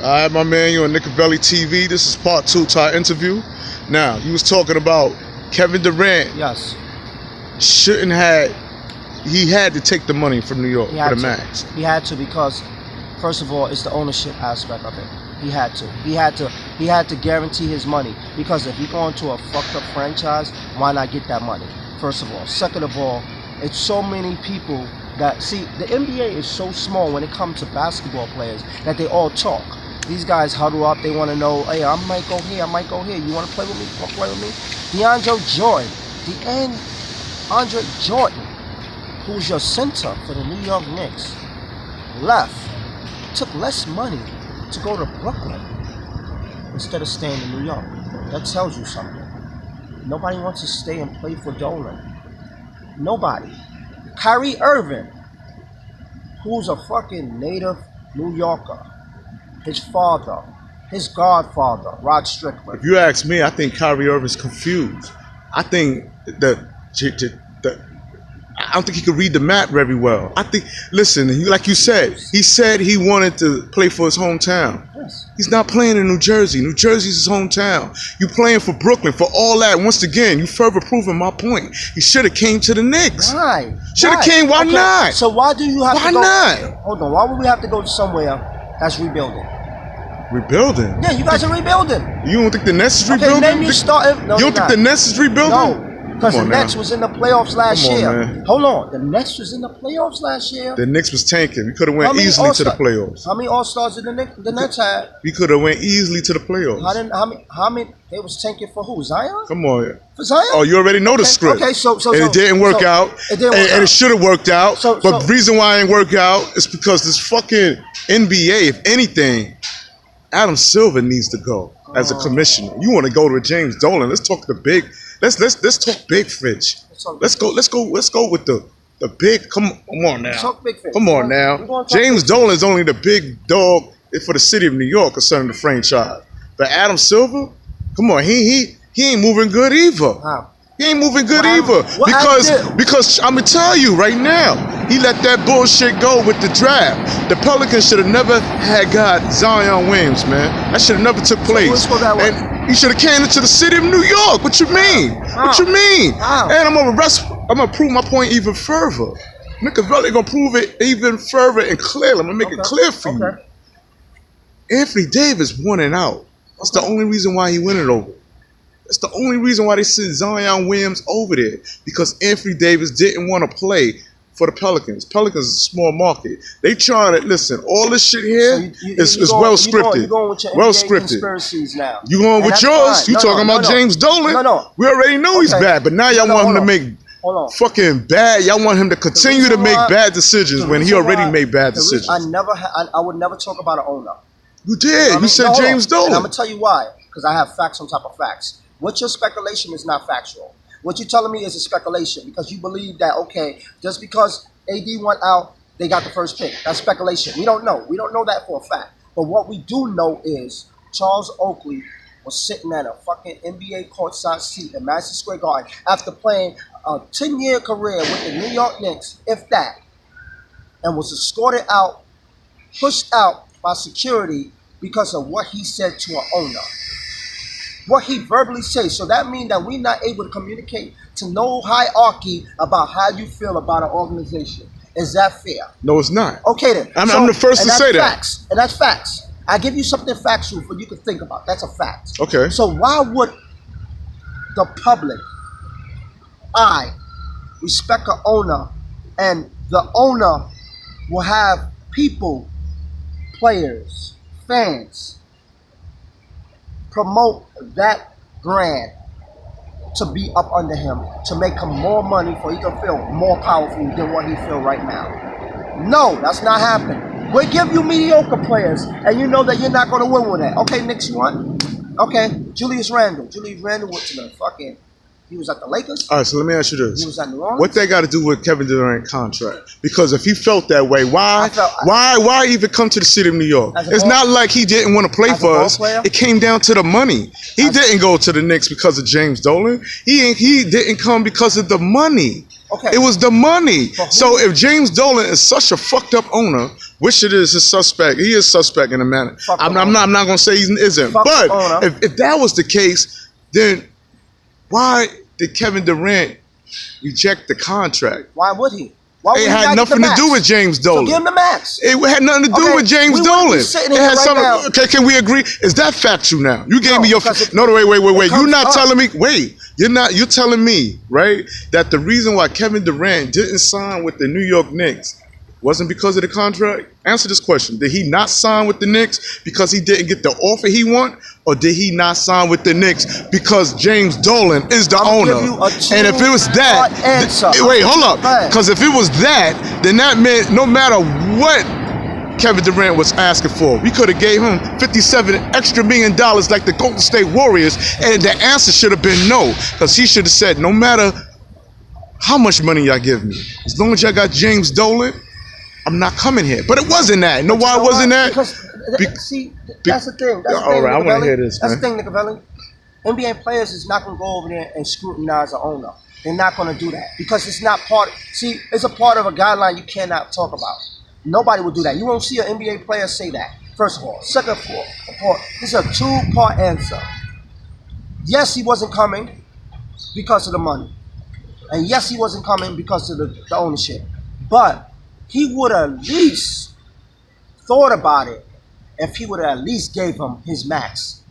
Alright, my man, you're on KNIKAVELI TV. This is part 2 to our interview. Now, you was talking about Kevin Durant. Yes. He had to take the money from New York for the max. He had to because, first of all, it's the ownership aspect of it. He had to. He had to guarantee his money because if you go into a fucked up franchise, why not get that money? First of all. Second of all, it's so many people that see the NBA is so small when it comes to basketball players that they all talk. These guys huddle up. They want to know, hey, I might go here. I might go here. You want to play with me? Come play with me. DeAndre Jordan, who's your center for the New York Knicks, took less money to go to Brooklyn instead of staying in New York. That tells you something. Nobody wants to stay and play for Dolan. Nobody. Kyrie Irving, who's a fucking native New Yorker. His father, his godfather, Rod Strickland. If you ask me, I think Kyrie Irving's confused. I think I don't think he could read the map very well. I think, listen, like you said, he said he wanted to play for his hometown. Yes. He's not playing in New Jersey. New Jersey's his hometown. You playing for Brooklyn for all that. Once again, you further proving my point. He should have came to the Knicks. Why? Should have came. Why not? So why do you have to go? Why not? Hold on. Why would we have to go somewhere that's rebuilding? Rebuilding? Yeah, you guys are rebuilding. You don't think the Nets is rebuilding? Okay, name me starting. No, you don't think the Nets is rebuilding? No. Because the Nets was in the playoffs last year. Man. Hold on. The Nets was in the playoffs last year. The Knicks was tanking. We could have went easily to the playoffs. How many All-Stars did the Nets had? We could have went easily to the playoffs. How many? They was tanking for who? Zion? Come on. For Zion? Oh, you already know the script. Okay, so and it didn't work out. It didn't work out. And it should have worked out. But the reason why it didn't work out is because this fucking NBA, if anything, Adam Silver needs to go as a commissioner. You want to go to James Dolan? Let's talk the big. Let's talk big fish. Let's go with the big. Come on now. Talk big fish. Come on now. James Dolan's only the big dog for the city of New York concerning the franchise. But Adam Silver, come on, he ain't moving good either. How? He ain't moving good either. Because I'm gonna tell you right now, he let that bullshit go with the draft. The Pelicans should have never had got Zion Williams, man. That should have never took place. So let's go that way. And he should have came into the city of New York. What you mean? What you mean? And I'm gonna prove my point even further. KNIKAVELI gonna prove it even further and clearly. I'm gonna make it clear for you. Anthony Davis wanted out. That's the only reason why he went it over. That's the only reason why they sent Zion Williams over there, because Anthony Davis didn't want to play for the Pelicans. Pelicans is a small market. They trying to listen. All this shit here is well scripted. You're going with your well NBA scripted. Conspiracies now. You going with yours? You talking about James Dolan? No. We already know he's bad, but now y'all want him to make fucking bad. Y'all want him to continue to make bad decisions when he already made bad decisions. I would never talk about an owner. You did. You said James Dolan. And I'm gonna tell you why. Because I have facts on top of facts. What your speculation is not factual. What you're telling me is a speculation because you believe that, okay, just because AD went out, they got the first pick. That's speculation. We don't know. We don't know that for a fact. But what we do know is Charles Oakley was sitting at a fucking NBA courtside seat at Madison Square Garden after playing a 10-year career with the New York Knicks, if that, and was escorted out, pushed out by security because of what he said to an owner. What he verbally says. So that means that we're not able to communicate to no hierarchy about how you feel about an organization. Is that fair? No, it's not. Okay then. I'm the first to say that. And that's facts. I give you something factual for you to think about. That's a fact. Okay. So why would the public, respect an owner, and the owner will have people, players, fans, promote that brand to be up under him, to make him more money for he can feel more powerful than what he feel right now? No, that's not happening. We give you mediocre players, and you know that you're not going to win with that. Okay, Knicks, you won? Okay, Julius Randle. Julius Randle went to the fucking... He was at the Lakers. All right, so let me ask you this. He was at New Orleans. What they got to do with Kevin Durant contract? Because if he felt that way, why even come to the city of New York? It's not like he didn't want to play for us. It came down to the money. He didn't go to the Knicks because of James Dolan. He didn't come because of the money. Okay. It was the money. So if James Dolan is such a fucked up owner, which it is, his suspect. He is suspect in a manner. I'm not gonna say he isn't. But if that was the case, then why did Kevin Durant reject the contract? Why would he? It had nothing to do with James Dolan. So give him the max. It had nothing to do with James Dolan. It had something. Okay, can we agree? Is that factual now? You gave me your. No, wait. You're not telling me. Wait, you're telling me, right, that the reason why Kevin Durant didn't sign with the New York Knicks wasn't because of the contract? Answer this question. Did he not sign with the Knicks because he didn't get the offer he want? Or did he not sign with the Knicks because James Dolan is the owner? And if it was that, wait, hold up. Because if it was that, then that meant no matter what Kevin Durant was asking for, we could have gave him $57 extra million like the Golden State Warriors, and the answer should have been no. Because he should have said, no matter how much money y'all give me, as long as y'all got James Dolan, I'm not coming here. But it wasn't that. You know why it wasn't that? Because, see, that's the thing. All right, I want to hear this, man. That's the thing, Nikavelli. NBA players is not going to go over there and scrutinize the owner. They're not going to do that. Because it's not part... See, it's a part of a guideline you cannot talk about. Nobody will do that. You won't see an NBA player say that, first of all. Second of all, this is a two-part answer. Yes, he wasn't coming because of the money. And yes, he wasn't coming because of the ownership. But he would have at least thought about it if he would have at least gave him his max.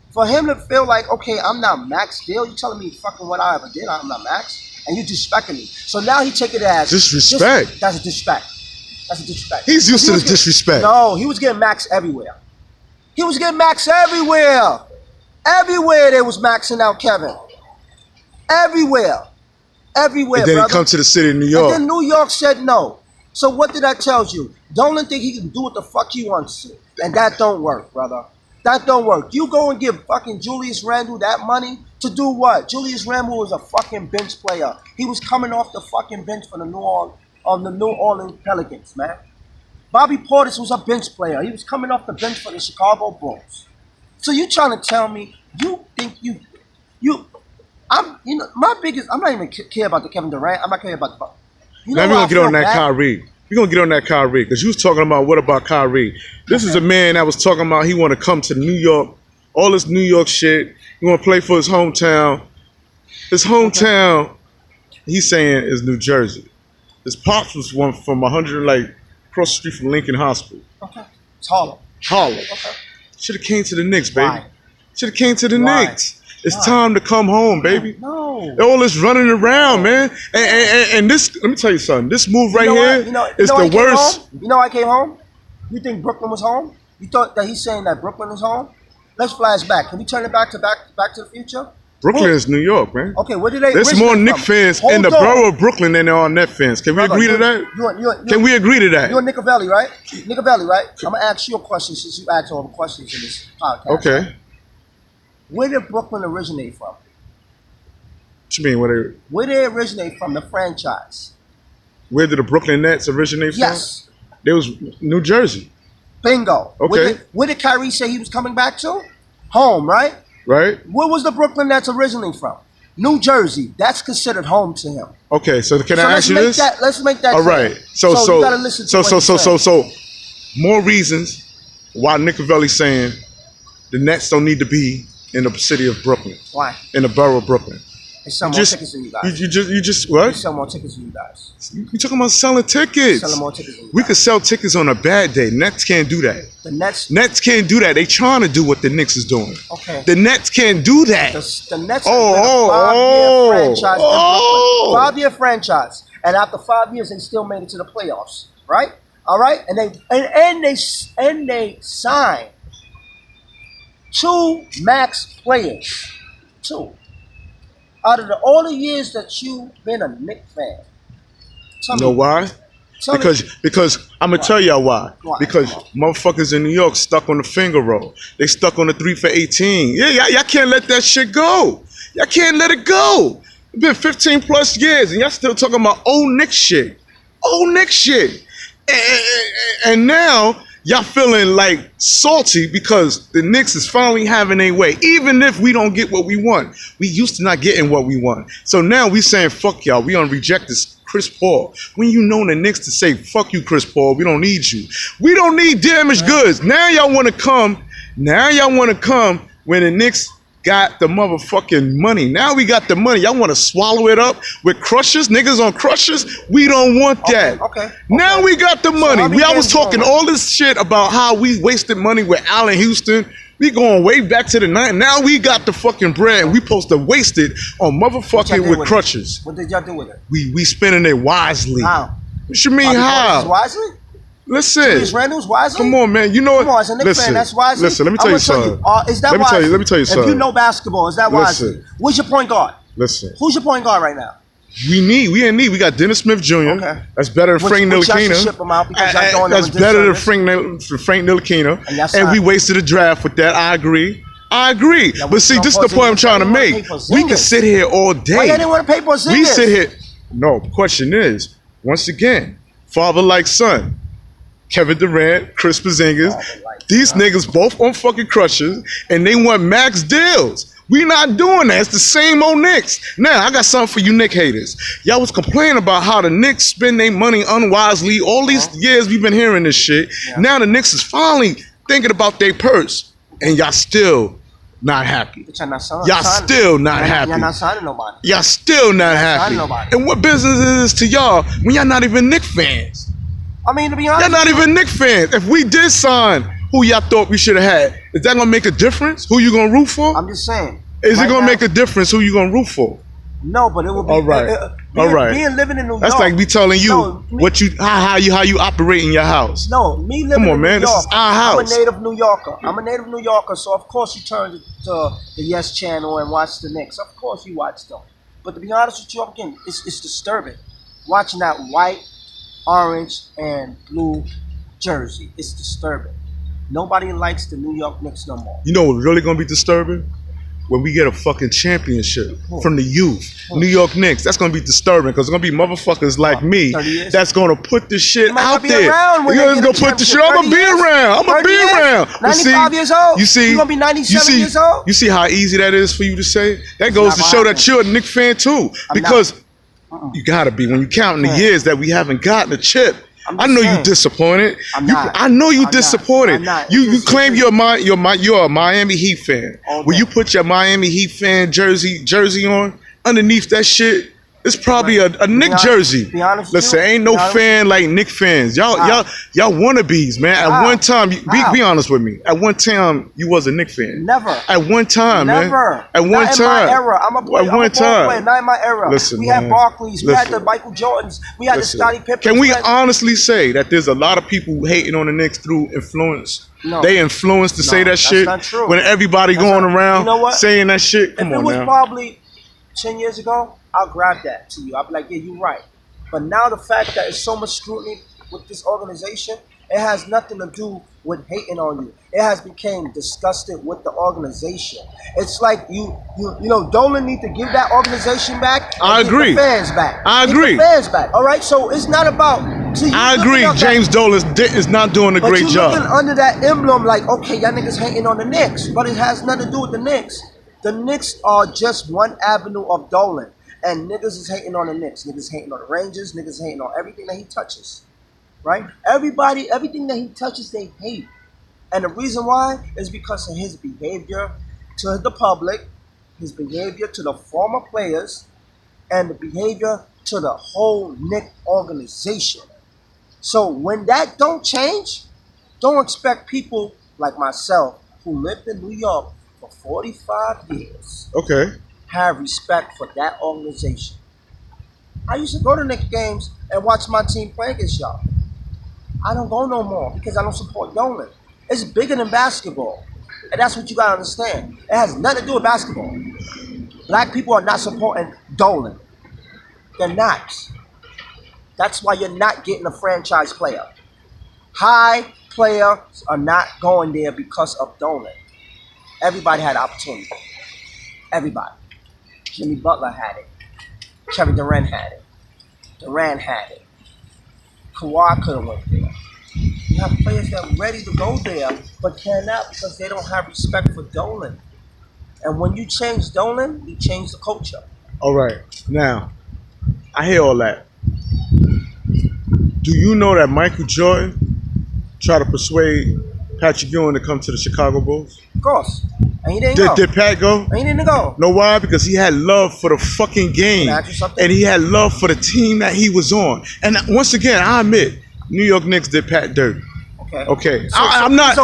For him to feel like, okay, I'm not max deal, you telling me fucking what I ever did, I'm not max, and you disrespecting me. So now he take it as disrespect. That's a disrespect. That's a disrespect. He's used to the disrespect. No, he was getting max everywhere. He was getting max everywhere. Everywhere they was maxing out Kevin. Everywhere. Everywhere, and then brother. He come to the city of New York. And then New York said no. So what did that tell you? Dolan think he can do what the fuck he wants to. And that don't work, brother. That don't work. You go and give fucking Julius Randle that money to do what? Julius Randle was a fucking bench player. He was coming off the fucking bench for the New Orleans Pelicans, man. Bobby Portis was a bench player. He was coming off the bench for the Chicago Bulls. So you trying to tell me you think I'm not even care about the Kevin Durant. I'm not caring about the. Now we're gonna get on that Kyrie. We're gonna get on that Kyrie because you was talking about what about Kyrie? This is a man that was talking about he want to come to New York, all this New York shit. He want to play for his hometown. His hometown, he's saying, is New Jersey. His pops was one from 100 across the street from Lincoln Hospital. Okay, it's Harlem. Okay. Should have came to the Knicks, baby. Should have came to the Knicks. It's time to come home, baby. No. All this running around, man. And this, let me tell you something. This move right here is the worst. You know I came home? You think Brooklyn was home? You thought that he's saying that Brooklyn is home? Let's flash back. Can we turn it back to the Future? Brooklyn is New York, man. Okay, where did they? There's more Knicks fans in the borough of Brooklyn than there are Net fans. Can we agree to that? Can we agree to that? You're KNIKAVELI, right? KNIKAVELI, right? I'm gonna ask you a question since you asked all the questions in this podcast. Okay. Right? Where did Brooklyn originate from? What you mean? Where did they originate from? The franchise. Where did the Brooklyn Nets originate from? Yes. It was New Jersey. Bingo. Okay. Where did Kyrie say he was coming back to? Home, right? Right. Where was the Brooklyn Nets originally from? New Jersey. That's considered home to him. Okay, so can I ask you this? Let's make that all right. So you gotta listen to so more reasons why KNIKAVELI's saying the Nets don't need to be in the city of Brooklyn. Why? In the borough of Brooklyn. They sell more tickets than you guys. You just what? They sell more tickets than you guys. You talking about selling tickets? Selling more tickets than you guys. We could sell tickets on a bad day. Nets can't do that. The Nets can't do that. They trying to do what the Knicks is doing. Okay. The Nets can't do that. The Nets have been a 5-year franchise in Brooklyn. 5-year franchise. And after 5 years, they still made it to the playoffs. Right? All right? And they signed 2 max players. 2. Out of all the years that you've been a Knicks fan. You know why? Because I'm going to tell y'all why. Because motherfuckers in New York stuck on the finger roll. They stuck on the 3 for 18. Yeah, y'all can't let that shit go. Y'all can't let it go. It's been 15 plus years and y'all still talking about old Knicks shit. Old Knicks shit. And now y'all feeling like salty because the Knicks is finally having their way. Even if we don't get what we want. We used to not getting what we want. So now we saying, fuck y'all. We gonna reject this Chris Paul. When you know the Knicks to say, fuck you, Chris Paul. We don't need you. We don't need damaged goods. Now y'all want to come. Now y'all want to come when the Knicks got the motherfucking money. Now we got the money. Y'all want to swallow it up with crushers, niggas on crushers? We don't want that. Okay. Now we got the money. So I was talking all this shit about how we wasted money with Allen Houston. We going way back to the 90s. Now we got the fucking bread and we supposed to waste it on motherfucking with crutches. What did y'all do with it? We spending it wisely. How? What you mean how? Wisely? Listen. Julius Randle's wisely? Come on, man. You know what? Come on, as a Knicks fan, that's wisely. Listen, let me tell you something. Is that wisely? Let me tell you something. If you know basketball, is that wisely? Listen. Who's your point guard? Listen. Who's your point guard right now? We got Dennis Smith Jr. Okay. That's better than Frank Ntilikina. That's better than Frank Ntilikina. And we wasted a draft with that. I agree. Yeah, but see, this is the point I'm trying to make. We can sit here all day. Why you didn't want to pay for Porzingis? We sit here. No, the question is, once again, father like son. Kevin Durant, Chris Porzingis. These niggas both on fucking crutches, and they want max deals. We not doing that. It's the same old Knicks. Now, I got something for you Knicks haters. Y'all was complaining about how the Knicks spend their money unwisely. All these years we've been hearing this shit. Yeah. Now the Knicks is finally thinking about their purse, and y'all still not happy. Y'all still not happy. Y'all not signing nobody. Y'all still not happy. And what business is this to y'all when y'all not even Knicks fans? I mean, to be honest, y'all not even Knicks fans. If we did sign who y'all thought we should have had, is that gonna make a difference? Who you gonna root for? I'm just saying. Is it gonna make a difference who you gonna root for? No, but it would be all right. Being living in New York. That's like me telling you how you operate in your house. No, me living in New York. This is our house. I'm a native New Yorker. So of course you turn to the Yes Channel and watch the Knicks. Of course you watch them. But to be honest with you, again, it's disturbing watching that white, orange, and blue jersey. It's disturbing. Nobody likes the New York Knicks no more. You know what's really gonna be disturbing? When we get a fucking championship from the youth, New York Knicks, that's gonna be disturbing because it's gonna be motherfuckers like me that's gonna put the shit out there. You're gonna put the shit. I'm gonna be around. 95 years old. You see, you're gonna be 97 years old. You see how easy that is for you to say? That goes to show that you're a Knicks fan too, because you gotta be when you counting the years that we haven't gotten a chip. I know you disappointed. I know you disappointed. You claim you're a Miami Heat fan. When you put your Miami Heat fan jersey on, underneath that shit, it's probably a Knick jersey. Listen, ain't no fan like Knick fans. Y'all wannabes, man. At one time, be honest with me. At one time, you was a Knick fan. Never. At one time, man. At one time. Not in my era. I'm a boy. At one time. Not in my era. Listen, we had Barclays. We had the Michael Jordans. We had the Scottie Pippens. Can we honestly say that there's a lot of people hating on the Knicks through influence? No. They influenced to say that shit. Not true. When everybody going around saying that shit. Come on, if it was probably 10 years ago, I'll grab that to you. I'll be like, yeah, you're right. But now the fact that it's so much scrutiny with this organization, it has nothing to do with hating on you. It has become disgusted with the organization. It's like you know, Dolan need to give that organization back. I agree. The fans back. I agree. The fans back. All right. So it's not about. I agree. James Dolan is not doing a great job. But you looking under that emblem like, okay, y'all niggas hating on the Knicks, but it has nothing to do with the Knicks. The Knicks are just one avenue of Dolan. And niggas is hating on the Knicks. Niggas hating on the Rangers. Niggas hating on everything that he touches. Right? Everything that he touches, they hate. And the reason why is because of his behavior to the public, his behavior to the former players, and the behavior to the whole Knicks organization. So when that don't change, don't expect people like myself who lived in New York for 45 years. Okay. Have respect for that organization. I used to go to Knicks games and watch my team play against y'all. I don't go no more because I don't support Dolan. It's bigger than basketball. And that's what you gotta understand. It has nothing to do with basketball. Black people are not supporting Dolan. They're not. That's why you're not getting a franchise player. High players are not going there because of Dolan. Everybody had opportunity. Everybody. Jimmy Butler had it. Kevin Durant had it. Durant had it. Kawhi could have went there. You have players that are ready to go there, but cannot because they don't have respect for Dolan. And when you change Dolan, you change the culture. All right. Now, I hear all that. Do you know that Michael Jordan tried to persuade Patrick Ewing to come to the Chicago Bulls? Of course. And he didn't go. Did Pat go? And he didn't go. Know why? Because he had love for the fucking game. And he had love for the team that he was on. And once again, I admit, New York Knicks did Pat dirty. Okay. I'm not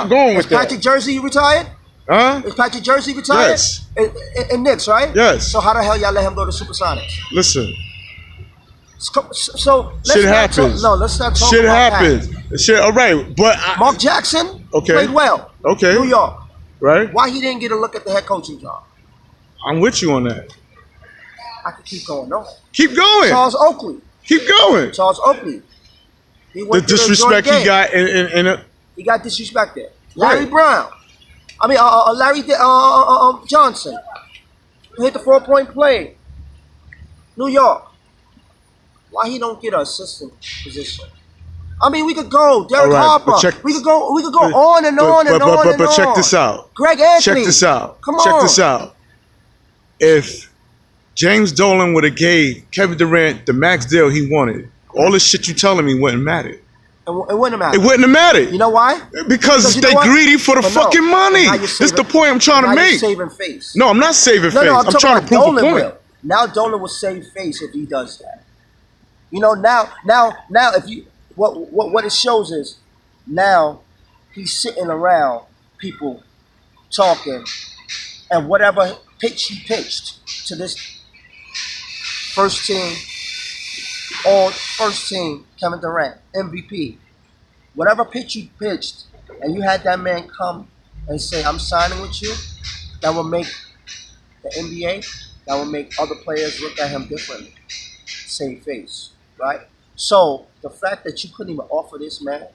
going with that. Is Patrick Jersey retired? Huh? Is Patrick Jersey retired? Yes. In Knicks, right? Yes. So how the hell y'all let him go to Supersonics? Listen. So shit happens. Let's not talk shit about happens. That. Shit. All right, but Mark Jackson played well. Okay. New York. Right. Why he didn't get a look at the head coaching job? I'm with you on that. I could keep going. No. Keep going. Charles Oakley. Keep going. Charles Oakley. The disrespect he got in a. He got disrespected. Right. Larry Brown. I mean, Larry Johnson. He hit the 4-point play. New York. Why he don't get an assistant position? I mean, we could go. Derek Harper. We could go on and on and on. But check this out. Greg Anthony. Check this out. Come on. Check this out. If James Dolan would have gave Kevin Durant the max deal he wanted, all this shit you telling me wouldn't matter. It wouldn't have mattered. It wouldn't have mattered. You know why? Because they greedy for the fucking money. That's the point I'm trying to make. You're saving face. No, I'm not saving face. I'm trying to prove a point. Now Dolan will save face if he does that. You know, now if you what it shows is now he's sitting around people talking, and whatever pitch he pitched to this first team Kevin Durant, MVP, whatever pitch you pitched, and you had that man come and say, I'm signing with you, that will make the NBA, that will make other players look at him differently. Save face. Right? So the fact that you couldn't even offer this man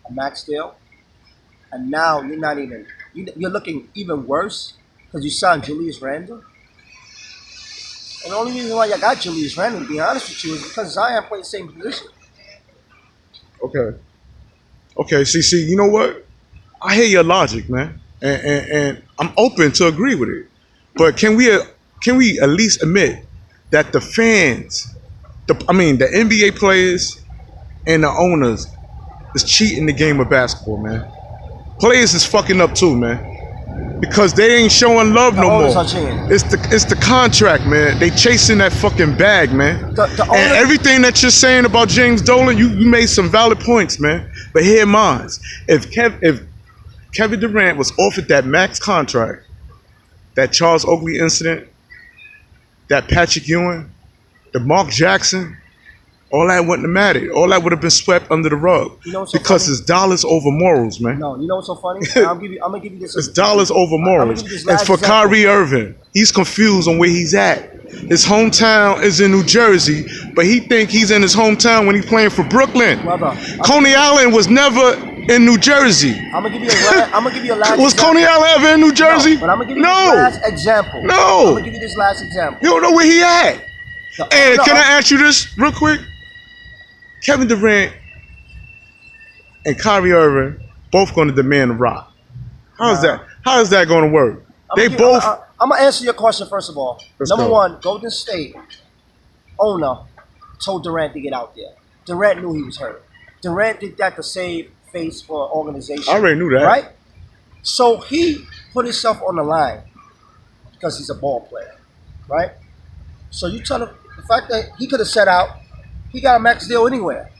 a max deal, and now you're not even, you're looking even worse because you signed Julius Randle. And the only reason why you got Julius Randle, to be honest with you, is because Zion played the same position. Okay. See, you know what? I hear your logic, man, and I'm open to agree with it. But can we at least admit that the fans, the NBA players and the owners is cheating the game of basketball, man. Players is fucking up too, man. Because they ain't showing love no more. It's the contract, man. They chasing that fucking bag, man. And everything that you're saying about James Dolan, you made some valid points, man. But here mine. If Kevin Durant was offered that max contract, that Charles Oakley incident, that Patrick Ewing, the Mark Jackson, all that wouldn't have mattered. All that would have been swept under the rug. You know what's so because funny? It's dollars over morals, man. No, you know what's so funny? I'm gonna give you this. It's dollars over morals. And for Kyrie Irving, he's confused on where he's at. His hometown is in New Jersey, but he think he's in his hometown when he's playing for Brooklyn. Coney Island was never in New Jersey. I'm gonna give you a last. Was Coney Island ever in New Jersey? No, but I'm gonna give you this last example. No. I'm gonna give you this last example. You don't know where he at. And can I ask you this real quick? Kevin Durant and Kyrie Irving both going to demand a rock. How is that going to work? I'm gonna answer your question first of all. Number one, Golden State owner told Durant to get out there. Durant knew he was hurt. Durant did that to save face for an organization. I already knew that. Right? So he put himself on the line because he's a ball player. Right? So you tell him the fact that he could have set out, he got a max deal anywhere.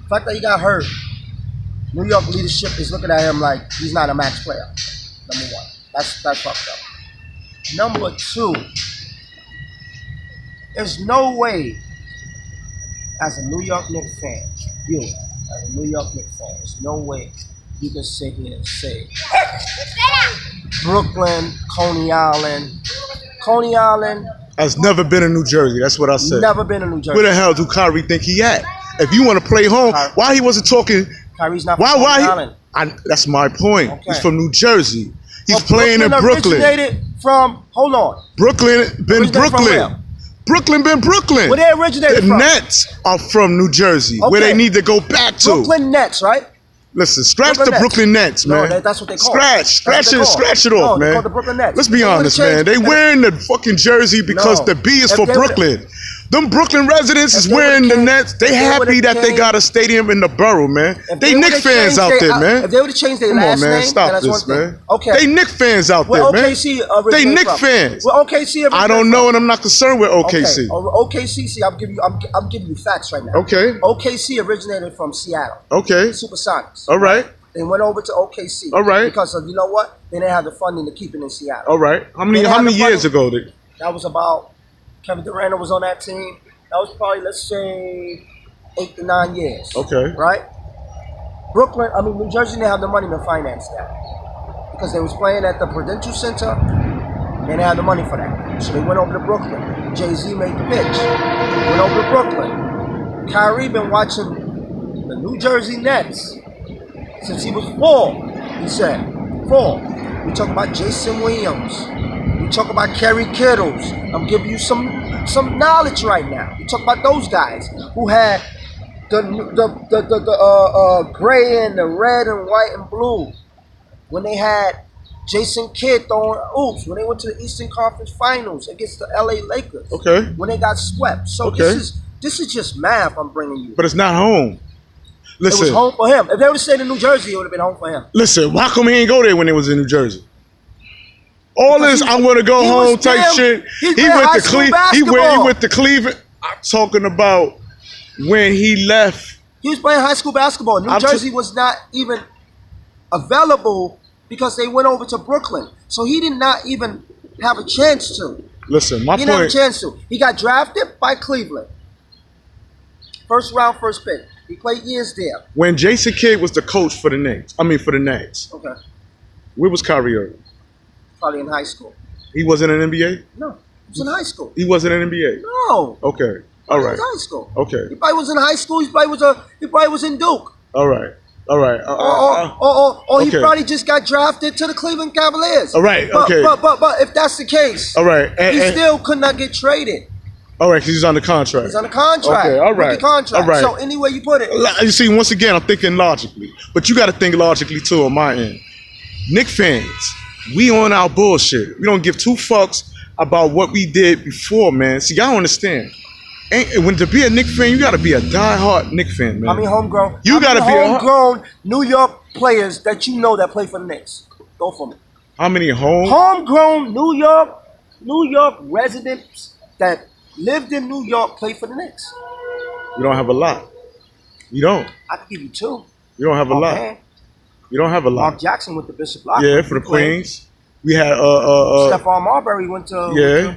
The fact that he got hurt, New York leadership is looking at him like he's not a max player. Number one. That's fucked up. Number two, there's no way, as a New York Knicks fan, as a New York Knicks fan, there's no way you can sit here and say Brooklyn, Coney Island has never been in New Jersey. That's what I said. Never been in New Jersey. Where the hell do Kyrie think he at? If you want to play home, why he wasn't talking? Kyrie's not from Coney Island. That's my point. Okay. He's from New Jersey. He's playing in Brooklyn. Brooklyn. Originated from, hold on. Brooklyn. Brooklyn been Brooklyn. Where they originated the from? Nets are from New Jersey, Okay. where they need to go back to. Brooklyn Nets, right? Listen, scratch Brooklyn the Nets. Brooklyn Nets, man. No, that's what they call Scratch it. it, scratch it off, They man. call the Brooklyn Nets. Let's be honest, man. They wearing the fucking jersey because No. the B is If for they would've- Brooklyn. Them Brooklyn residents is they wearing the would've Nets. They if they happy would've that they came- got a stadium in the borough, man. If They Knicks would've fans changed out their- there, man. If they would have changed their Come on, last man. name, Stop then that's this, one thing. man. Okay. They Knicks fans out Where there, man. OKC They originated Knicks from? fans. Where OKC I don't know, and I'm not concerned with OKC. Okay. OKC, see, I'm giving you facts right now. Okay. OKC originated from Seattle. Okay. Supersonics. All right. They went over to OKC. All right. Because of, you know what? They didn't have the funding to keep it in Seattle. All right. How many years ago did? That was about, Kevin Durant was on that team. That was probably, let's say, 8 to 9 years. Okay. Right? New Jersey didn't have the money to finance that. Because they was playing at the Prudential Center. They didn't have the money for that. So they went over to Brooklyn. Jay-Z made the pitch. Went over to Brooklyn. Kyrie been watching the New Jersey Nets since he was 4, he said. 4. We talk about Jason Williams. We talk about Kerry Kittles. I'm giving you some knowledge right now. We talk about those guys who had the gray and the red and white and blue. When they had Jason Kidd throwing oops, when they went to the Eastern Conference Finals against the LA Lakers. Okay. When they got swept. So Okay. this is just math I'm bringing you. But it's not home. Listen. It was home for him. If they would have stayed in New Jersey, it would have been home for him. Listen, why come he ain't go there when they was in New Jersey? All Because this, I want to go he home was type damn- shit. he He played went high to school Cleveland. He basketball. went to Cleveland. I'm talking about when he left. He was playing high school basketball. New Jersey was not even available because they went over to Brooklyn. So he did not even have a chance to. Listen, my He didn't have a point. chance to. He got drafted by Cleveland. First round, first pick. He played years there. When Jason Kidd was the coach for the Knicks, for the Nets, Okay. where was Kyrie Irving? Probably in high school. He wasn't in NBA? No. He was in high school. He wasn't in NBA? No. Okay. All He right. was in high school. Okay. He probably was in high school. He probably was in Duke. All right. All right. Or he okay. probably just got drafted to the Cleveland Cavaliers. All right, But, okay. But if that's the case, All right. he still could not get traded. All right, because he's on the contract. He's on a contract. Okay, all right. Rookie contract. All right. So any way you put it. You see, once again, I'm thinking logically. But you got to think logically, too, on my end. Knicks fans, we on our bullshit. We don't give 2 fucks about what we did before, man. See, y'all understand. When to be a Knicks fan, you got to be a diehard Knicks fan, man. I mean, homegrown. You got to be a homegrown New York players that you know that play for the Knicks. Go for me. How many Homegrown New York residents that lived in New York play for the Knicks. You don't have a lot. You don't. I could give you 2. You don't have a lot. Man. You don't have a lot. Mark Jackson went to Bishop Lock. Yeah, for the Queens. We had Stephon Marbury went to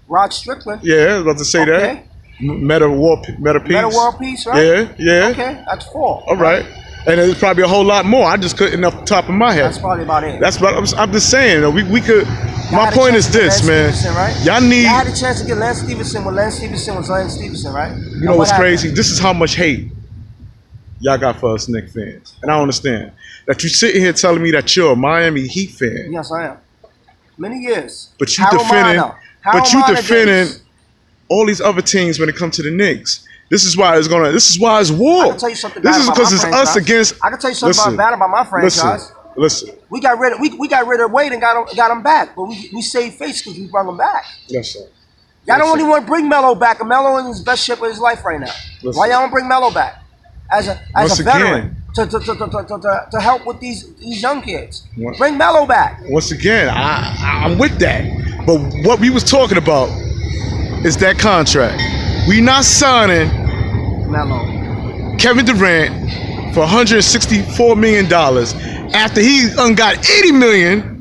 Rod Strickland. Yeah, I was about to say that. Meta Peace. Meta World Peace, right? Yeah. Okay, that's 4. All right. And there's probably a whole lot more. I just couldn't off the top of my head. That's probably about it. That's what I'm just saying. We could. My point is this, man. Right? Y'all need. Y'all had a chance to get Lance Stevenson when Lance Stevenson was Lance Stevenson, right? You know what's crazy? This is how much hate y'all got for us Knicks fans, and I don't understand that you sitting here telling me that you're a Miami Heat fan. Yes, I am. Many years. But you defending all these other teams when it comes to the Knicks. This is why it's war. I can tell you something This is bad because about it's my us franchise. against. I can tell you something bad about my franchise. Listen. We got rid of Wade and got him back, but we saved face because we brought him back. Listen. Y'all don't even want to bring Melo back, and Melo in his best shape of his life right now. Listen. Why y'all don't bring Melo back as a veteran to help with these young kids? Bring Melo back. Once again, I'm with that. But what we was talking about is that contract. We not signing Melo. Kevin Durant for $164 million after he got $80 million.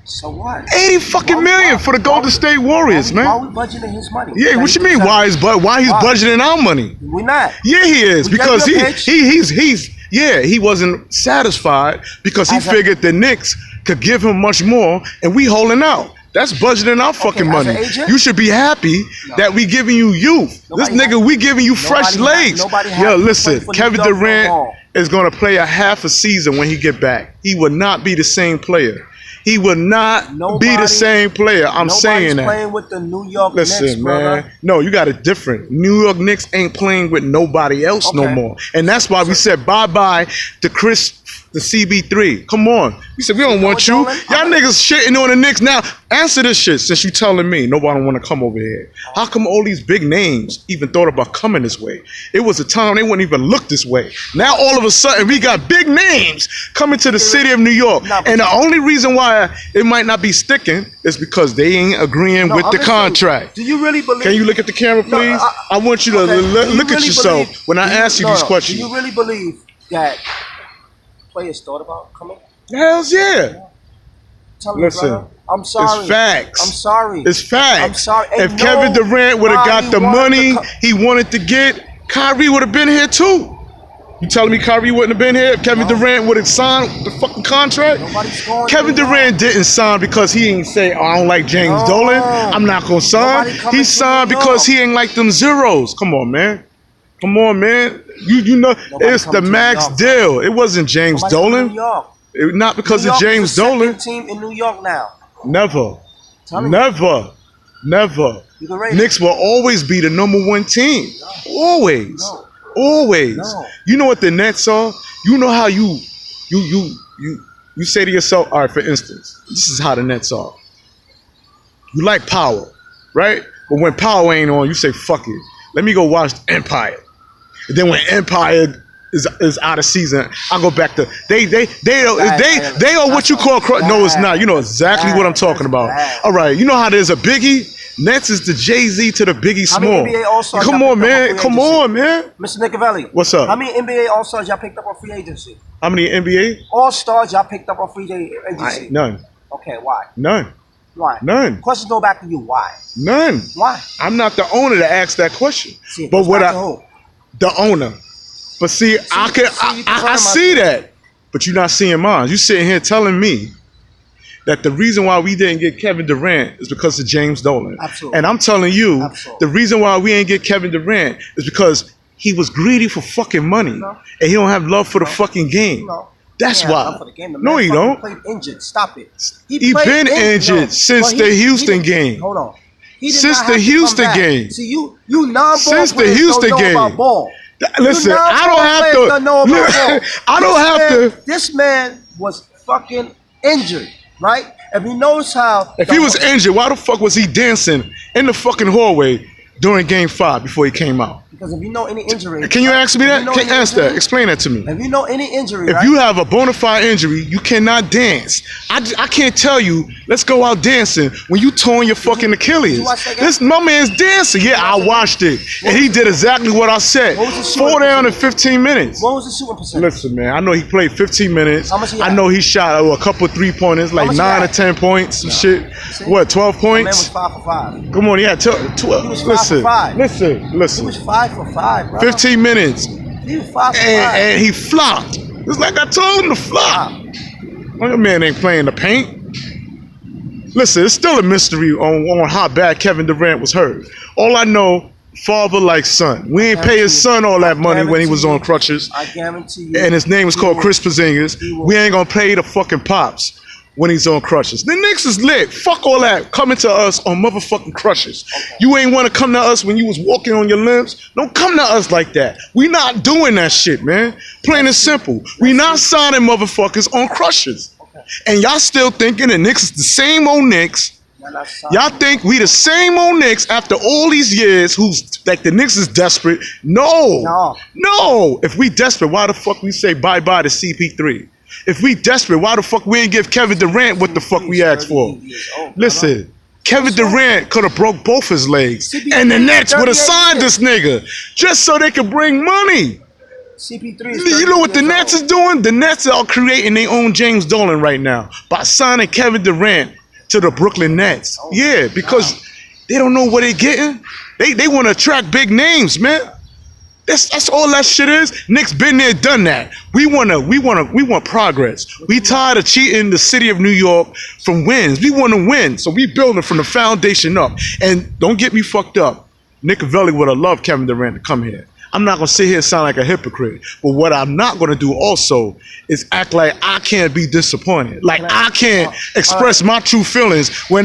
So what? 80 fucking million for the Golden State Warriors, man. Why are we budgeting his money? Yeah, what you mean? Why he's budgeting our money? We're not. Yeah, he is because he wasn't satisfied because he figured the Knicks could give him much more, and we holding out. That's budgeting our fucking money. You should be happy that we giving you youth. We giving you fresh legs. Yo, listen, Kevin Durant is gonna play a half a season when he get back. He will not be the same player. He will not be the same player. I'm saying that. Nobody's playing with the New York Knicks, Listen, brother. man. No, you got it different. New York Knicks ain't playing with nobody else no more. And that's why we said bye-bye to the CB3. Come on. We said we don't want you. Y'all niggas shitting on the Knicks. Now, answer this shit since you telling me nobody want to come over here. How come all these big names even thought about coming this way? It was a time they wouldn't even look this way. Now, all of a sudden, we got big names coming to the city of New York. And the only reason why it might not be sticking is because they ain't agreeing with the contract. Do you really believe? Can you look at the camera, please? I want you to look at yourself when I ask you these questions. Do you really believe that players thought about coming? Hells yeah. Tell me, Listen, brother. I'm sorry. It's facts. I'm sorry. It's facts. I'm sorry. If Kevin Durant would have got the money he wanted to get, Kyrie would have been here too. You telling me Kyrie wouldn't have been here if Kevin Durant would have signed the fucking contract? Kevin Durant didn't sign because he ain't say, oh, I don't like James Dolan. I'm not going to sign. He signed because he ain't like them zeros. Come on, man. Come on, man. You know, it's the max deal. It wasn't James Dolan. Not because of James Dolan. Team in New York now. Never. Knicks will always be the #1 team. Always. Always. You know what the Nets are? You know how you say to yourself, all right, for instance, this is how the Nets are. You like power, right? But when power ain't on, you say, fuck it. Let me go watch Empire. And then when Empire is out of season, I go back to they are what you call no, it's not. You know exactly what I'm talking about. All right, you know how there's a Biggie. Nets is the Jay-Z to the Biggie Small. Come on, man. Come on, man. Mr. NIKAVELI. What's up? How many NBA All-Stars y'all picked up on free agency? How many NBA All-Stars y'all picked up on free agency? None. Okay, why? None. Why? None. Questions go back to you. Why? None. Why? I'm not the owner to ask that question. See, but what the owner. But see, I see that. But you're not seeing mine. You sitting here telling me that the reason why we didn't get Kevin Durant is because of James Dolan. Absolutely. And I'm telling you, the reason why we ain't get Kevin Durant is because he was greedy for fucking money. And he don't have love for the fucking game. That's why. No, he don't. Played injured. Stop it. He been injured since the Houston game. Hold on. Since the Houston game. See, you non-ball since the Houston don't know game. about ball. Listen, I don't have to. This man was fucking injured, right? If you notice how... If he was injured, why the fuck was he dancing in the fucking hallway during Game 5 before he came out? Because if you know any injury... Can you ask me that? Can you answer that? Explain that to me. If you know any injury, if you have a bona fide injury, you cannot dance. I can't tell you, let's go out dancing when you torn your fucking Achilles. My man's dancing. Yeah, I watched it. And he did exactly what I said. 4 down in 15 minutes. What was the shooting percentage? Listen, man, I know he played 15 minutes. How much he I know he shot a couple 3-pointers, like 9 or 10 points, some shit. What, 12 points? The man was 5 for 5. Come on, he had 12. He was 5 for 5. Listen. He was 5 for 5, bro. 15 minutes. He was 5 for 5. And he flopped. It's like I told him to flop. Well, your man ain't playing the paint. Listen, it's still a mystery on how bad Kevin Durant was hurt. All I know, father like son. We ain't pay his son all that money when he was on crutches. I guarantee you. And his name was called Chris Porzingis. We ain't gonna pay the fucking pops when he's on crutches. The Knicks is lit. Fuck all that coming to us on motherfucking crutches. Okay. You ain't want to come to us when you was walking on your limbs. Don't come to us like that. We not doing that shit, man. Plain and simple. We not signing motherfuckers on crutches. Okay. And y'all still thinking the Knicks is the same old Knicks. Y'all think we the same old Knicks after all these years who's like the Knicks is desperate. No. If we desperate, why the fuck we say bye-bye to CP3? If we desperate, why the fuck we ain't give Kevin Durant what the fuck we asked for? Listen, Kevin Durant could have broke both his legs, and the Nets would have signed this nigga just so they could bring money. CP3 you know what the Nets is doing? The Nets are creating their own James Dolan right now by signing Kevin Durant to the Brooklyn Nets. Yeah, because they don't know what they're getting. They want to attract big names, man. That's all that shit is. Knicks been there, done that. We want progress. We tired of cheating the city of New York from wins. We want to win. So we building from the foundation up. And don't get me fucked up. NIKAVELI would have loved Kevin Durant to come here. I'm not going to sit here and sound like a hypocrite. But what I'm not going to do also is act like I can't be disappointed. Like I can't express my true feelings when